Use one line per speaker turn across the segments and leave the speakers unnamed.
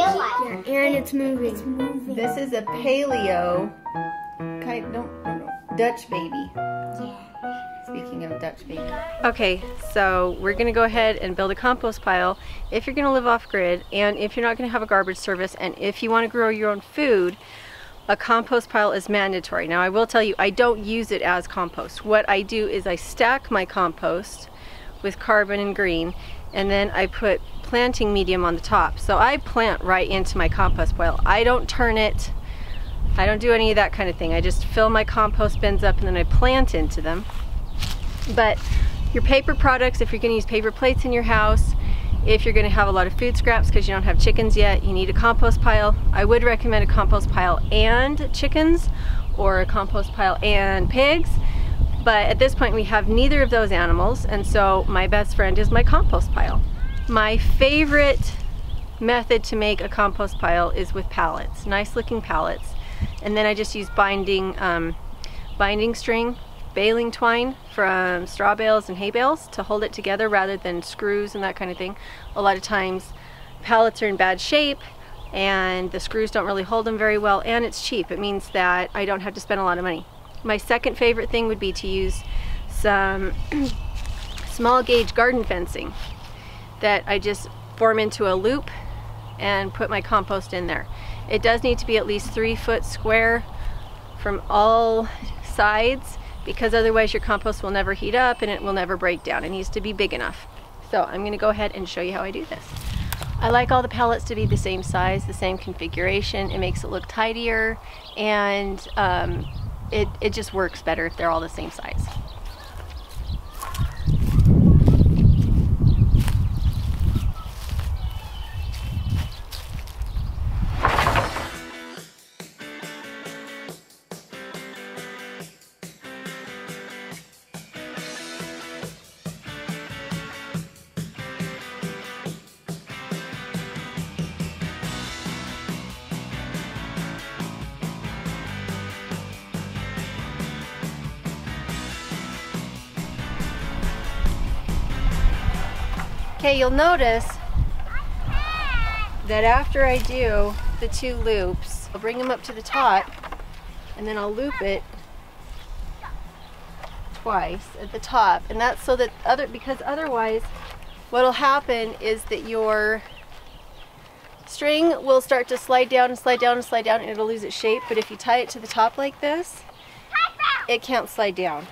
Yeah, and it's moving.
It's moving.
This is a paleo Dutch baby.
Yeah.
Speaking of Dutch baby.
Okay, so we're gonna go ahead and build a compost pile if you're gonna live off grid, and if you're not gonna have a garbage service, and if you want to grow your own food, a compost pile is mandatory. Now I will tell you, I don't use it as compost. What I do is I stack my compost with carbon and green, and then I put planting medium on the top. So I plant right into my compost pile. I don't turn it, I don't do any of that kind of thing. I just fill my compost bins up and then I plant into them. But your paper products, if you're gonna use paper plates in your house, if you're gonna have a lot of food scraps because you don't have chickens yet, you need a compost pile. I would recommend a compost pile and chickens, or a compost pile and pigs. But at this point we have neither of those animals, and so my best friend is my compost pile. My favorite method to make a compost pile is with pallets, nice looking pallets. And then I just use binding string, baling twine from straw bales and hay bales to hold it together rather than screws and that kind of thing. A lot of times pallets are in bad shape and the screws don't really hold them very well, and it's cheap. It means that I don't have to spend a lot of money. My second favorite thing would be to use some small gauge garden fencing that I just form into a loop and put my compost in there. It does need to be at least 3 foot square from all sides, because otherwise your compost will never heat up and it will never break down. It needs to be big enough. So I'm going to go ahead and show you how I do this. I like all the pallets to be the same size, the same configuration. It makes it look tidier, and it just works better if they're all the same size. Okay, you'll notice that after I do the 2 loops, I'll bring them up to the top and then I'll loop it twice at the top, and that's so that because otherwise what'll happen is that your string will start to slide down and slide down and slide down, and it'll lose its shape. But if you tie it to the top like this, it can't slide down.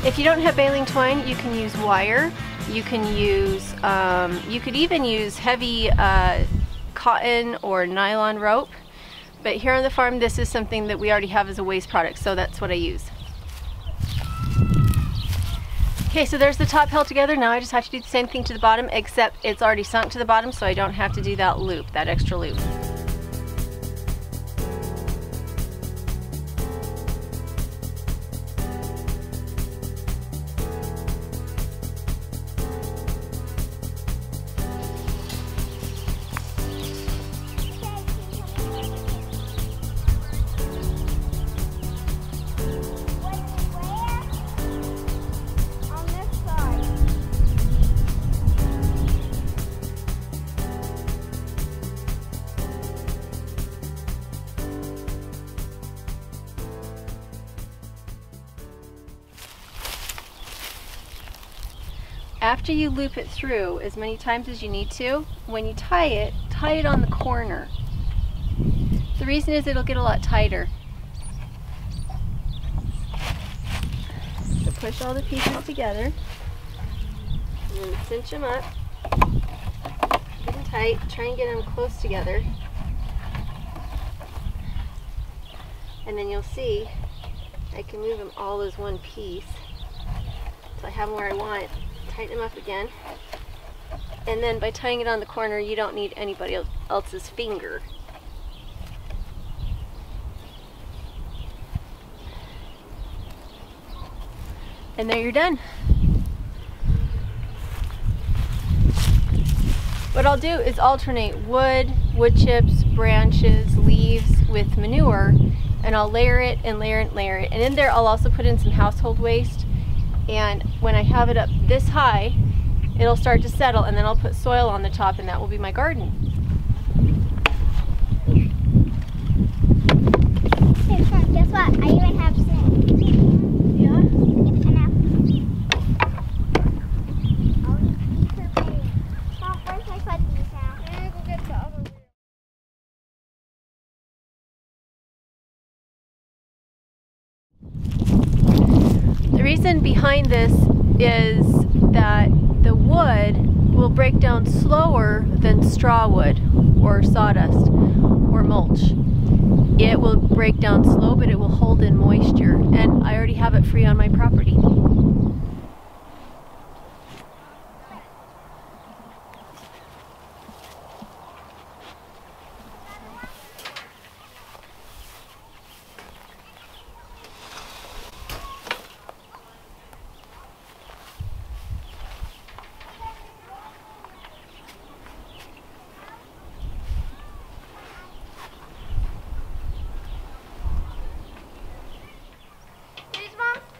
If you don't have baling twine, you can use wire. You can use, you could even use heavy cotton or nylon rope. But here on the farm, this is something that we already have as a waste product, so that's what I use. Okay, so there's the top held together. Now I just have to do the same thing to the bottom, except it's already sunk to the bottom, so I don't have to do that loop, that extra loop. After you loop it through as many times as you need to, when you tie it on the corner. The reason is it'll get a lot tighter. So push all the pieces together and then cinch them up, get them tight, try and get them close together, and then you'll see I can move them all as one piece so I have them where I want. Tighten them up again, and then by tying it on the corner, you don't need anybody else's finger. And there you're done. What I'll do is alternate wood chips, branches, leaves with manure, and I'll layer it and layer it and layer it. And in there I'll also put in some household waste. And when I have it up this high, it'll start to settle, and then I'll put soil on the top, and that will be my garden.
Guess what? I even have sand.
Yeah?
Enough. Oh, these are pretty. Mom, where can I put these now? I'm gonna go get the other one.
The reason behind this is that the wood will break down slower than straw wood or sawdust or mulch. It will break down slow, but it will hold in moisture, and I already have it free on my property.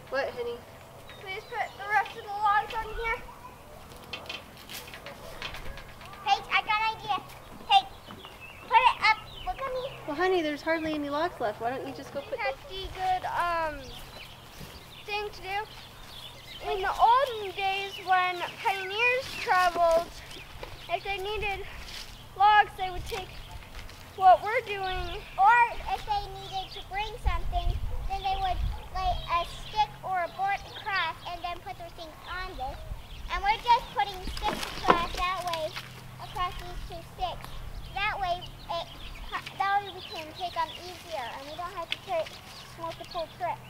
What, honey?
Please put the rest of the logs on here. Hey, I got an idea. Hey, put it up. Look at me.
Well, honey, there's hardly any logs left. Why don't you just go put
That's the good thing to do. In the olden days, when pioneers traveled, if they needed logs, they would take what we're doing. Or if they needed to bring something, then they would lay a stick or a board across and then put their things on this. And we're just putting sticks across that way, across these two sticks. That way we can take them easier and we don't have to take multiple trips.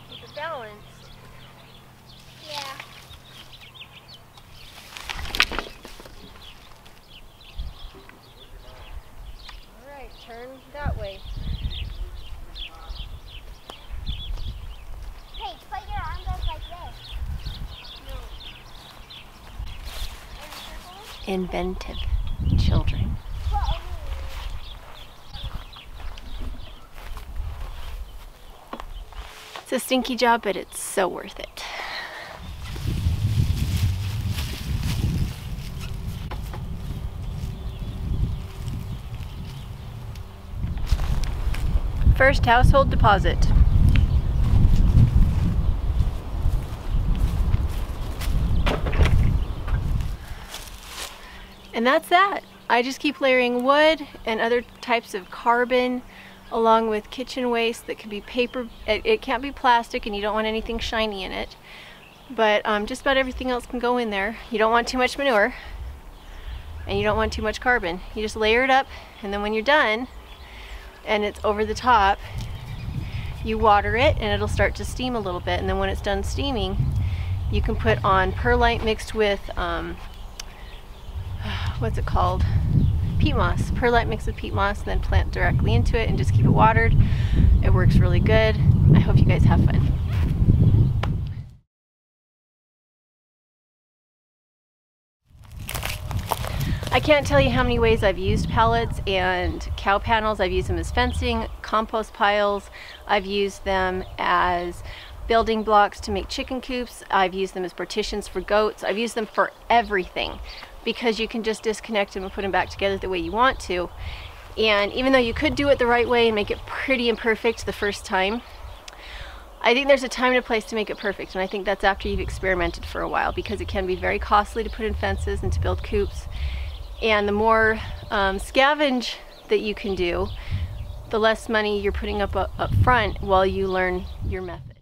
keep it balanced.
Yeah.
Alright, turn that way.
Hey, put your arms up like this.
Inventive children. It's a stinky job, but it's so worth it. First household deposit. And that's that. I just keep layering wood and other types of carbon along with kitchen waste that could be paper. It can't be plastic and you don't want anything shiny in it. But just about everything else can go in there. You don't want too much manure and you don't want too much carbon. You just layer it up, and then when you're done and it's over the top, you water it and it'll start to steam a little bit. And then when it's done steaming, you can put on perlite mixed with what's it called? Peat moss. Perlite mixed with peat moss, and then plant directly into it and just keep it watered. It works really good. I hope you guys have fun. I can't tell you how many ways I've used pallets and cow panels. I've used them as fencing, compost piles. I've used them as building blocks to make chicken coops. I've used them as partitions for goats. I've used them for everything, because you can just disconnect them and put them back together the way you want to. And even though you could do it the right way and make it pretty and perfect the first time, I think there's a time and a place to make it perfect, and I think that's after you've experimented for a while, because it can be very costly to put in fences and to build coops. And the more scavenge that you can do, the less money you're putting up front while you learn your method.